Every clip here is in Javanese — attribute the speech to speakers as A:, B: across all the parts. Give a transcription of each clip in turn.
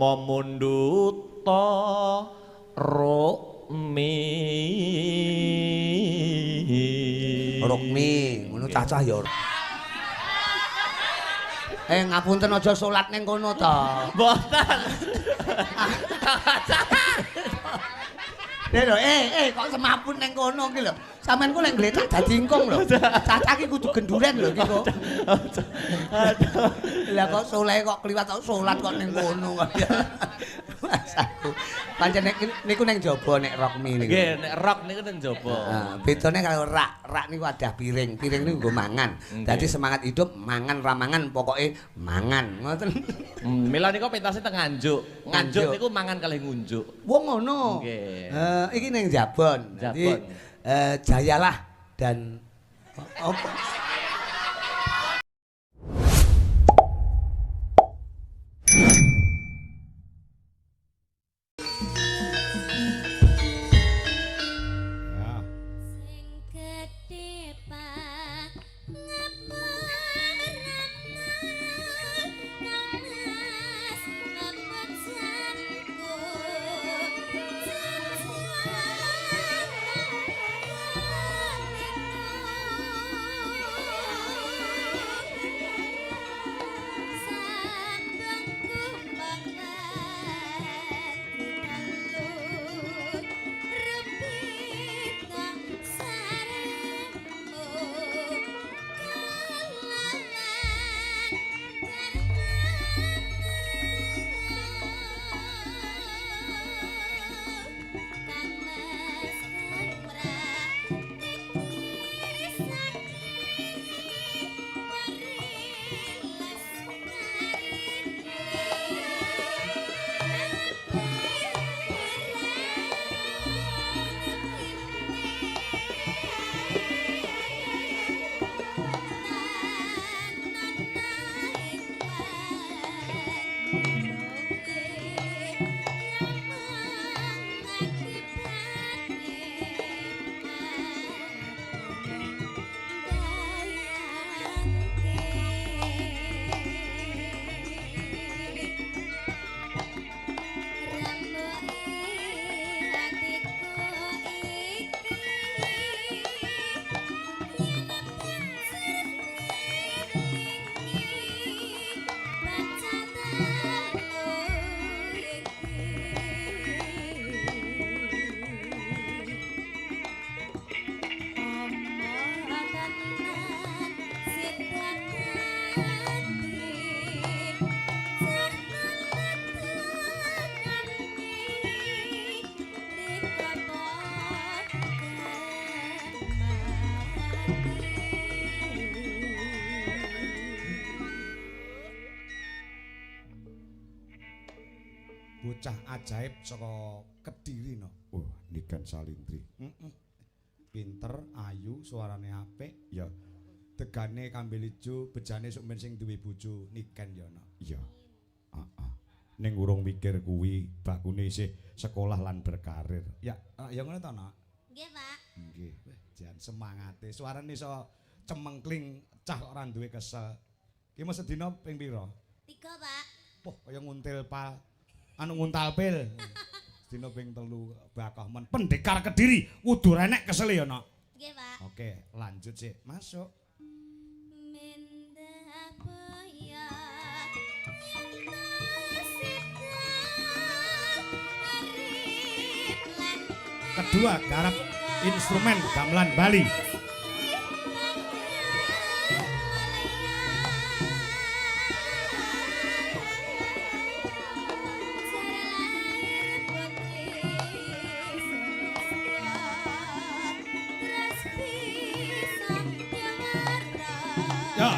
A: Memunduta Rukmi
B: ngono cacah ya. Ngapunten aja salat ning kono to.
A: Mboten.
B: Lho kok semapun ning kono ki lho. Sampeyan ku lek gletak dadi ingkung lho. Cacah ki kudu genduren lho iki kok. Aduh. Lah kok soleh kok kliwat kok salat kok ning kono kok. Masaku. Pancen niku ning jaba nek rokmi niku.
A: Nggih, nek rok niku ning jaba.
B: Heeh, bedane karo rak. Rak niku wadah piring. Piring niku nggo mangan. Dadi semangat hidup mangan ramangan pokoke mangan. Ngoten.
A: Mila niku pentasé teng Nganjuk. Nganjuk niku mangan kalih ngunjuk.
B: Wong ngono.
A: Nggih.
B: Iki ning Jabon. Dadi Jayalah dan apa?
C: Bocah ajaib saka Kediri no.
D: Wah, Niken Salintri.
C: Pinter, ayu, suarane apik, ya. Tegane kambil ijo, bejane sok men sing duwe bojo Niken ya no.
D: Iya. Ning urung mikir kuwi, bakune isih sekolah lan berkarir.
C: Ya, ya ngono to, Nak.
E: Nggih, Pak.
C: Nggih, jan semangate. Suarane iso cemengkling, cah ora duwe kesel. Ki mesti dina ping pira?
E: 3, Pak.
C: Poh, kaya nguntil pal. Anu nguntal pil. Dina ping 3 bakah men. Pendekar Kediri kudu renek kesel ya, Nak.
E: Nggih, Pak.
C: Oke, lanjut sih. Masuk. Kedua, garap instrumen gamelan Bali. Ya.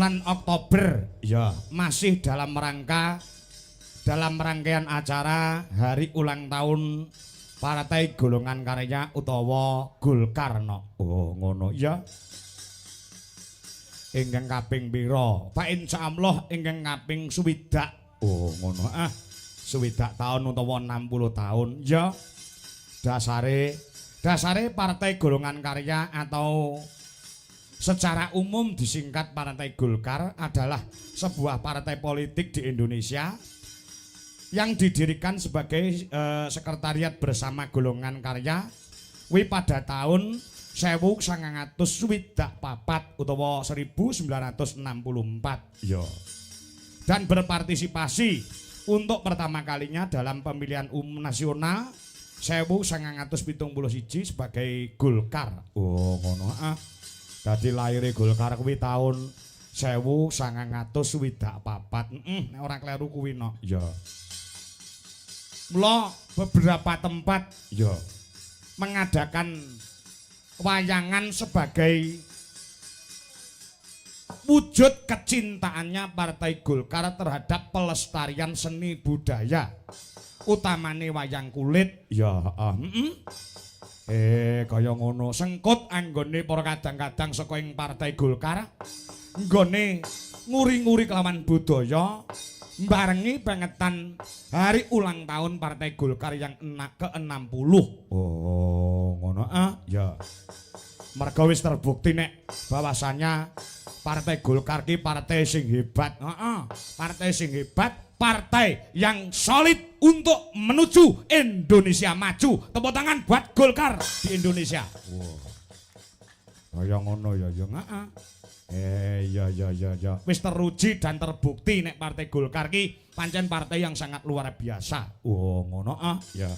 D: bulan Oktober ya masih dalam rangkaian acara hari ulang tahun Partai Golongan Karya utawa Golkar no. Oh ngono ya. Ingkang kaping pira? Pak insyaallah ingkang kaping 60. Oh ngono ah. 60 tahun utawa 60 tahun ya. Dasare Partai Golongan Karya atau secara umum disingkat Partai Golkar adalah sebuah partai politik di Indonesia yang didirikan sebagai sekretariat bersama Golongan Karya pada tahun 1964 utawa 1964 ya. Dan berpartisipasi untuk pertama kalinya dalam pemilihan umum nasional 1971 sebagai Golkar. Oh ngono ah. Dadi lahire Golkar kuwi tahun 1964. Nek ora kleru kuwi no. Ya. Mula beberapa tempat ya mengadakan wayangan sebagai wujud kecintaannya Partai Golkar terhadap pelestarian seni budaya utamane wayang kulit ya kaya ngono sengkut anggone para kadang-kadang saka ing Partai Golkar nggone nguri-nguri kelawan budaya barengi pengetan hari ulang tahun Partai Golkar yang ke-60. Oh, ngono ah. Ya. Mergo wis terbukti nek bahwasanya Partai Golkar ki partai sing hebat. Heeh. Partai sing hebat, partai yang solid untuk menuju Indonesia maju. Tepuk tangan buat Golkar di Indonesia. Wow. Kaya ngono ya heeh. Ya. Wis teruji dan terbukti nek Partai Golkar ki pancen partai yang sangat luar biasa. Oh, ngono ah. Ya.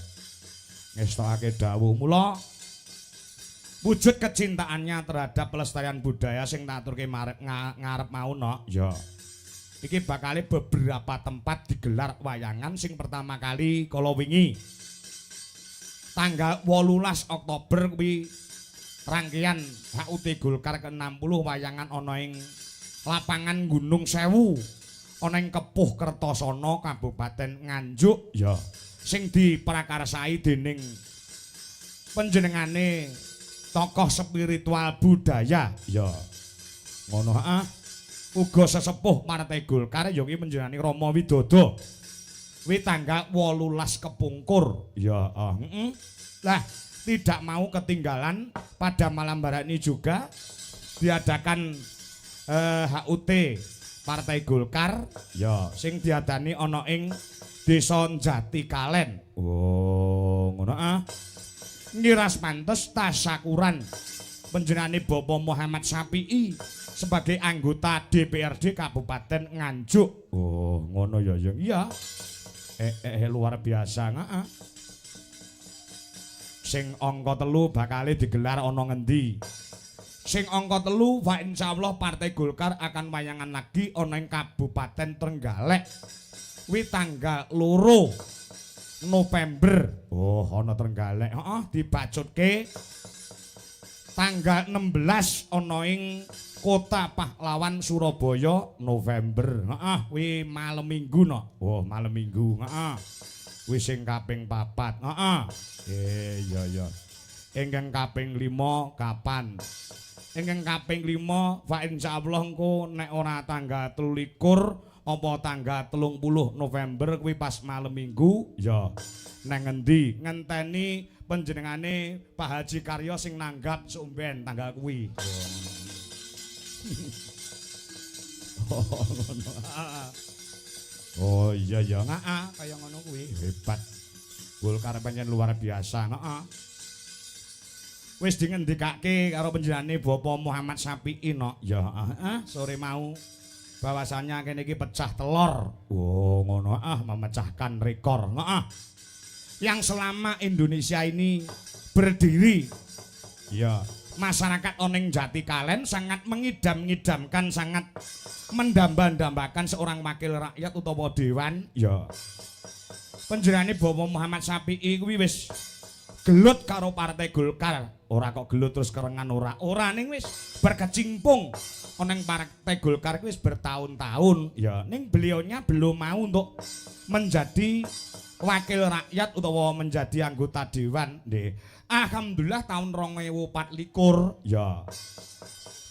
D: Ngestokake dawuh mula wujud kecintaannya terhadap pelestarian budaya sing tak aturke ngarep mau no. Ya. Iki bakale beberapa tempat digelar wayangan sing pertama kali kala wingi tanggal 18 Oktober kuwi rangkaian HUT Golkar ke-60 wayangan ana ing lapangan Gunung Sewu ana ing Kepuh Kertosana Kabupaten Nganjuk ya sing diprakarsai dening panjenengane tokoh spiritual budaya ya ngono ah uga sesepuh Partai Golkar ya kuwi panjenengane Rama Widodo kuwi tanggal 18 kepungkur ya lah tidak mau ketinggalan pada malam hari ini juga diadakan HUT Partai Golkar ya sing diadani ana ing Desa Jati Kalen. Oh, ngono ah. Ngiras pantes tasyakuran panjenengane Bapak Muhammad Sapi'i sebagai anggota DPRD Kabupaten Nganjuk. Oh, ngono ya ya. Iya. Luar biasa heeh. Sing angka 3 bakal digelar ana ngendi? Sing angka 3 wa insyaallah Partai Golkar akan wayangan lagi ana ing Kabupaten Trenggalek. Kuwi tanggal 2 November. Oh, ana Trenggalek. Heeh, dibacutke tanggal 16 ana ing Kota Pahlawan Surabaya November. Heeh, kuwi malam Minggu no. Oh, malam Minggu. Heeh. Kuwi sing kaping 4. Heeh. Iya. Ingkang kaping 5 kapan? Ingkang kaping 5 fa insyaallah engko nek ora tanggal 23 apa tanggal 30 November kuwi pas malam Minggu ya. Nang ngendi? Ngenteni panjenengane Pak Haji Karyo sing nanggap sumben tanggal kuwi. Oh iya ya, kaya ngono kuwi hebat. Golkar pancen luar biasa, heeh. Wis dingendikake karo panjenengane Bapak Muhammad Sapi'i no. Ya, sore mau bahwasannya kene iki pecah telur. Oh, ngono memecahkan rekor, heeh. Yang selama Indonesia ini berdiri ya, masyarakat oneng Jati Kalen sangat mengidam-ngidamkan, sangat mendamba-dambakan seorang wakil rakyat utawa dewan ya. Panjenengane Bapak Muhammad Sapi'i kuwi wis gelut karo Partai Golkar. Ora kok gelut terus kerengan ora. Ora ning wis berkecimpung ana ning Partai Golkar wis bertahun-tahun. Ya ning beliaunya belum mau untuk menjadi wakil rakyat utawa menjadi anggota dewan. Nggih. Alhamdulillah tahun 2024 ya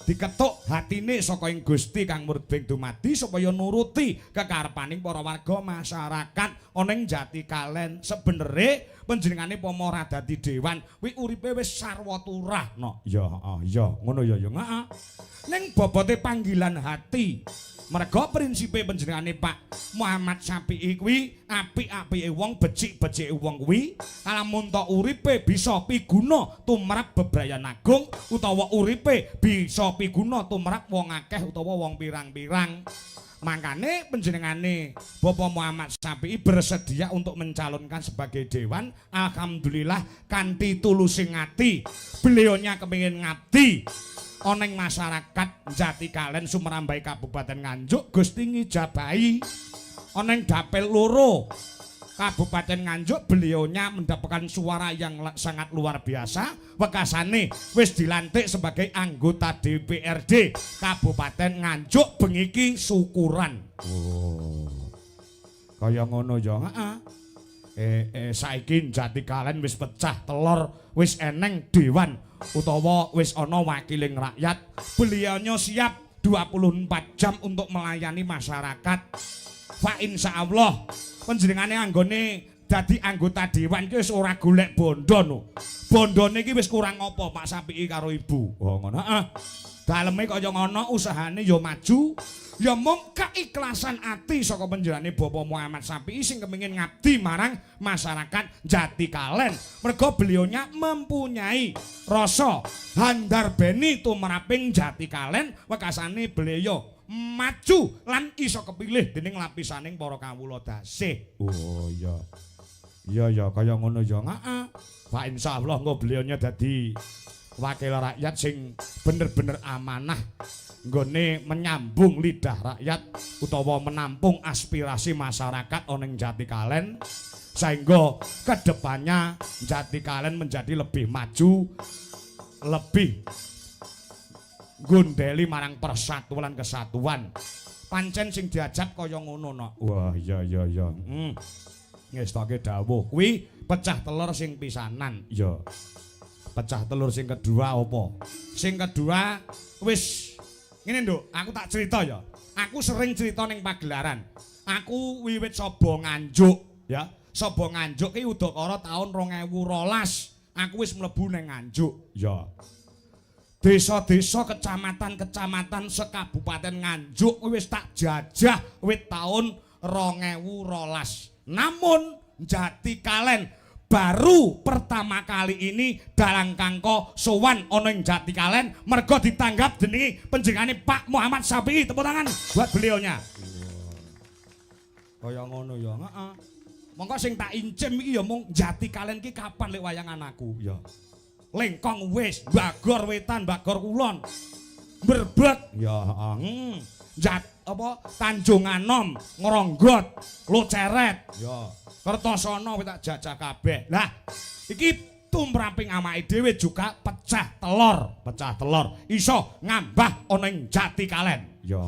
D: diketuk hatine saka ing Gusti Kang Murbeng dumadi supaya nuruti kekarepaning para warga masyarakat ana ing Jatikalen. Sebenere panjenengane pamora dadi dewan kuwi uripe wis sarwa turah no. Ya ngono ya heeh. Ning bobote panggilan hati merga prinsipe panjenengane Pak Muhammad Syafi'i kuwi apik-apike wong becik-becike wong kuwi lamun tok uripe bisa piguna tumrap bebrayan agung utawa uripe bisa piguna tumrap wong akeh utawa wong pirang-pirang. Makane panjenengane Bapak Muhammad Syafi'i bersedia untuk mencalonkan sebagai dewan. Alhamdulillah kanthi tulusing ati beliaunya kepengin ngabdi oneng masyarakat Jatikalen Sumerambai Kabupaten Nganjuk. Gusti ngijabahi oneng dapil loro Kabupaten Nganjuk beliaunya mendapatkan suara yang sangat luar biasa. Wekasane wis dilantik sebagai anggota DPRD Kabupaten Nganjuk bengi iki syukuran. Oh. Kaya ngono ya, heeh. Saiki Jatikalen wis pecah telur, wis eneng dewan utawa wis ana wakiling rakyat. Beliaunya siap 24 jam untuk melayani masyarakat. Fa insyaallah panjenengane anggone dadi anggota dewan iki wis ora golek bondo no. Bondone iki wis kurang apa Pak Syafi'i karo Ibu. Oh ngono, heeh. Daleme kaya ngono, usahane ya maju. Ya mung keikhlasan ati saka panjenengane Bapak Muhammad Syafi'i sing kepengin ngabdi marang masyarakat Jatikalen. Merga beliaunya mempunyai rasa handarbeni tumraping Jatikalen, wekasane beliau maju lan iso kepilih dening lapisaning para kawula dasih. Oh iya. Iya kaya ngono ya, heeh. Pak insyaallah engko beliaunya dadi wakil rakyat sing bener-bener amanah nggone menyambung lidah rakyat utawa menampung aspirasi masyarakat oneng Jatikalen sehingga kedepannya Jatikalen menjadi lebih maju, lebih gondeli marang persatuan kesatuan. Pancen sing diajak kaya ngono no. Wah iya. Ngestoke dawuh kuwi pecah telur sing pisanan. Ya. Pecah telur sing kedua apa? Sing kedua wis ngene Nduk, aku tak cerita ya. Aku sering cerita ning pagelaran. Aku wiwit Saba Nganjuk ya. Saba Nganjuk ki udakara taun 2012. Aku wis mlebu ning Nganjuk. Ya. Desa-desa kecamatan-kecamatan sekabupaten Nganjuk wis tak jajah wit taun 2012. Namun Jatikalen baru pertama kali ini dalang kangko sowan ana ing Jatikalen merga ditanggap dening panjenengane Pak Muhammad Syafi'i. Tepuk tangan buat beliaunya. Kaya ngono ya, heeh. Monggo sing tak incim iki ya mung Jatikalen ki kapan lek wayangan aku ya. Lengkong wis, Bagor Wetan, Bagor Kulon. Berbek ya, heeh. Tanjung Anom, Ngronggot, Luceret ya. Kertosana wis tak jajah kabeh. Lah, iki tumraping amake dhewe juga pecah telur. Pecah telur iso ngambah ana ing Jatikalen. Ya,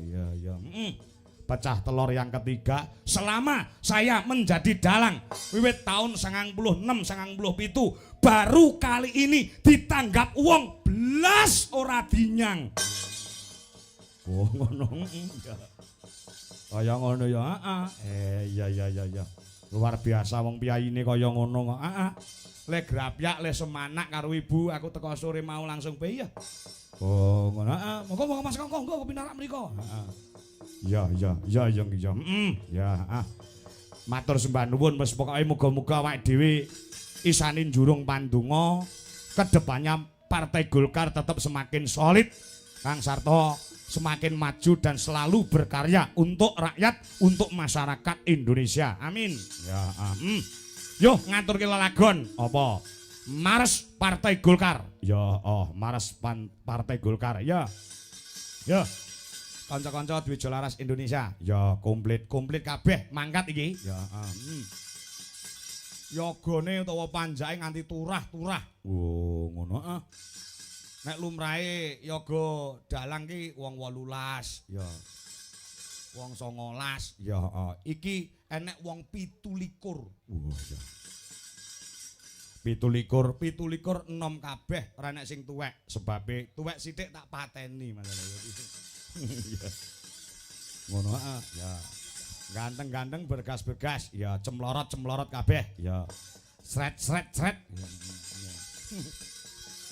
D: iya. Pecah telur yang ketiga selama saya menjadi dalang wiwit tahun 96 97 baru kali ini ditanggap uang belas ora dinyang. Oh ngono. Kaya ngono ya, iya. Luar biasa wong piyaine kaya ngono kok. Le grapyak le semanak karo ibu aku teko sore mau langsung bae ya. Oh ngono. Monggo Mas Kongko engko pinarak mriko. Ya. Ya, matur sembah nuwun wis pokoke muga-muga awake dhewe isanin jurung pandonga kedepannya Partai Golkar tetap semakin solid, Kang Sarto semakin maju dan selalu berkarya untuk rakyat, untuk masyarakat Indonesia. Amin. Ya, Yo ngaturke lelagon apa? Mars Partai Golkar. Ya, Mars Partai Golkar. Ya. Kanca-kanca Dwijo Laras Indonesia. Ya, komplit kabeh mangkat iki. Ya, yogane utawa panjake nganti turah-turah. Oh, ngono ah. Nek lumrahe yoga dalang ki wong 18, ya. Wong 19, ya. Iki enek wong 17. Ya. 17 enom kabeh ora nek sing tuwek, sebabe tuwek sithik tak pateni masalah. Ya. Ngono ah, ya. Ganteng-ganteng bergas-bergas, ya cemlorot-cemlorot kabeh, ya. Sret-sret-sret.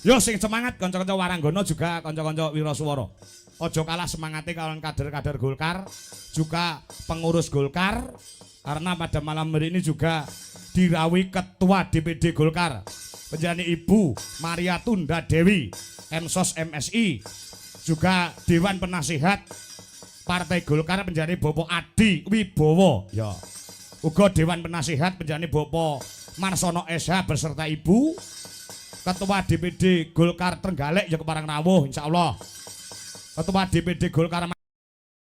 D: Yo sing semangat kanca-kanca Waranggana juga kanca-kanca Wiraswara. Aja kalah semangate kalian kader-kader Golkar, juga pengurus Golkar karena pada malam hari ini juga dirawi Ketua DPD Golkar penjani Ibu Maria Tunda Dewi, Emsos MSI, juga Dewan Penasihat Partai Golkar penjani Bapak Adi Wibowo, ya. Uga Dewan Penasihat penjani Bapak Marsono SH beserta Ibu Ketua DPD Golkar Trenggalek ya keparang rawuh insyaallah. Ketua DPD Golkar